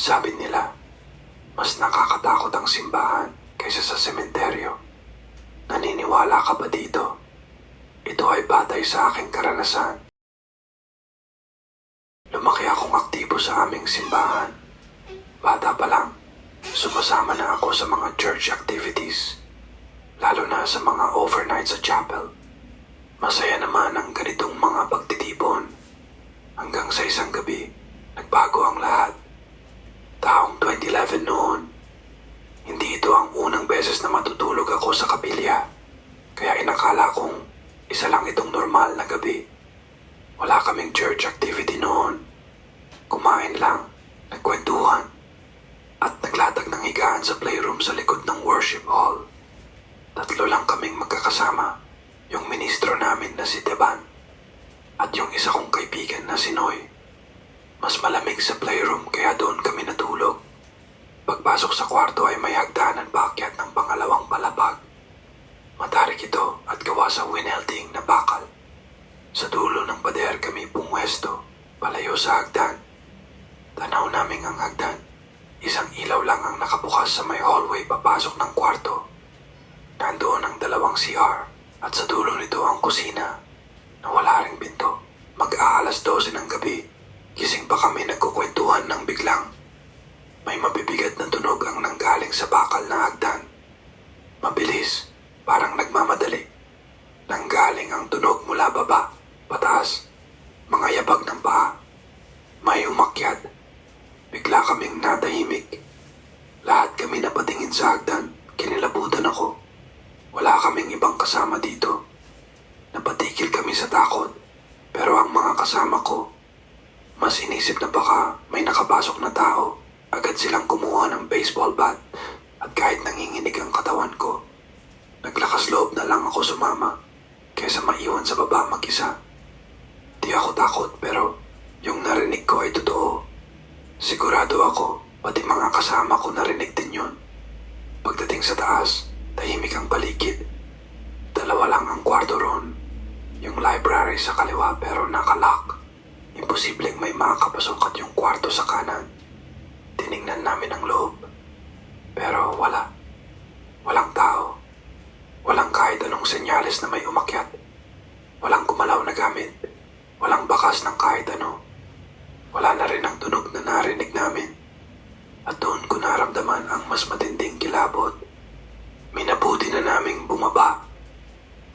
Sabi nila, mas nakakatakot ang simbahan kaysa sa sementeryo. Naniniwala ka ba dito? Ito ay batay sa aking karanasan. Lumaki akong aktibo sa aming simbahan. Bata pa lang, sumasama na ako sa mga church activities, lalo na sa mga overnight sa chapel. Masaya naman ang ganitong mga pagtitipon. Hanggang sa isang gabi, nagbago ang lahat. Taong 2011 noon. Hindi ito ang unang beses na matutulog ako sa kapilya. Kaya inakala kong isa lang itong normal na gabi. Wala kaming church activity noon. Kumain lang, nagkwentuhan, at naglatag ng higaan sa playroom sa likod ng worship hall. Tatlo lang kaming magkakasama. Yung ministro namin na si Teban at yung isa kong kaibigan na si Noy. Mas malamig sa playroom kaya doon kami natulog. Pagpasok sa kwarto ay may hagdanan paakyat ng pangalawang palapag. Matarik ito at gawa sa winelding na bakal. Sa dulo ng pader kami pumwesto, palayo sa hagdan. Tanaw naming ang hagdan. Isang ilaw lang ang nakabukas sa may hallway papasok ng kwarto. Nandoon ang dalawang CR at sa dulo nito ang kusina na wala ring pinto. Mag-aalas 12 ng gabi, gising pa kami nagkukwentuhan ng biglang may mabibigat na tunog ang nanggaling sa bakal na hagdan. Mabilis, parang nagmamadali. Nanggaling ang tunog mula baba, pataas, mga yabag ng paa. May umakyat. Bigla kaming natahimik. Lahat kami napatingin sa hagdan, kinilabutan ako. Wala kaming ibang kasama dito. Napatigil kami sa takot, pero ang mga kasama ko, mas inisip na baka may nakapasok na tao. Agad silang kumuha ng baseball bat at kahit nanginginig ang katawan ko, naglakas loob na lang ako sumama kaysa maiwan sa baba mag-isa. Di ako takot pero yung narinig ko ay totoo. Sigurado ako, pati mga kasama ko narinig din yun. Pagdating sa taas, tahimik ang paligid. Dalawa lang ang kwarto ron. Yung library sa kaliwa pero nakalock. Imposibleng may makakapasok at yung kwarto sa kanan. Tiningnan namin ang loob. Pero wala. Walang tao. Walang kahit anong senyales na may umakyat. Walang gumalaw na gamit. Walang bakas ng kahit ano. Wala na rin ang tunog na narinig namin. At doon ko naramdaman ang mas matinding kilabot. Minabuti na naming bumaba.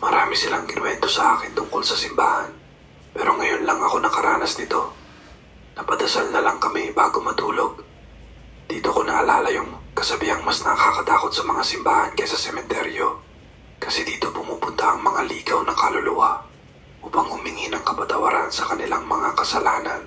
Marami silang kinuwento sa akin tungkol sa simbahan. Pero ngayon lang ako nakaranas nito. Napadasal na lang kami bago matulog. Dito ko naalala yung kasabihang mas nakakatakot sa mga simbahan kaysa sementeryo. Kasi dito pumupunta ang mga ligaw na kaluluwa upang humingi ng kapatawaran sa kanilang mga kasalanan.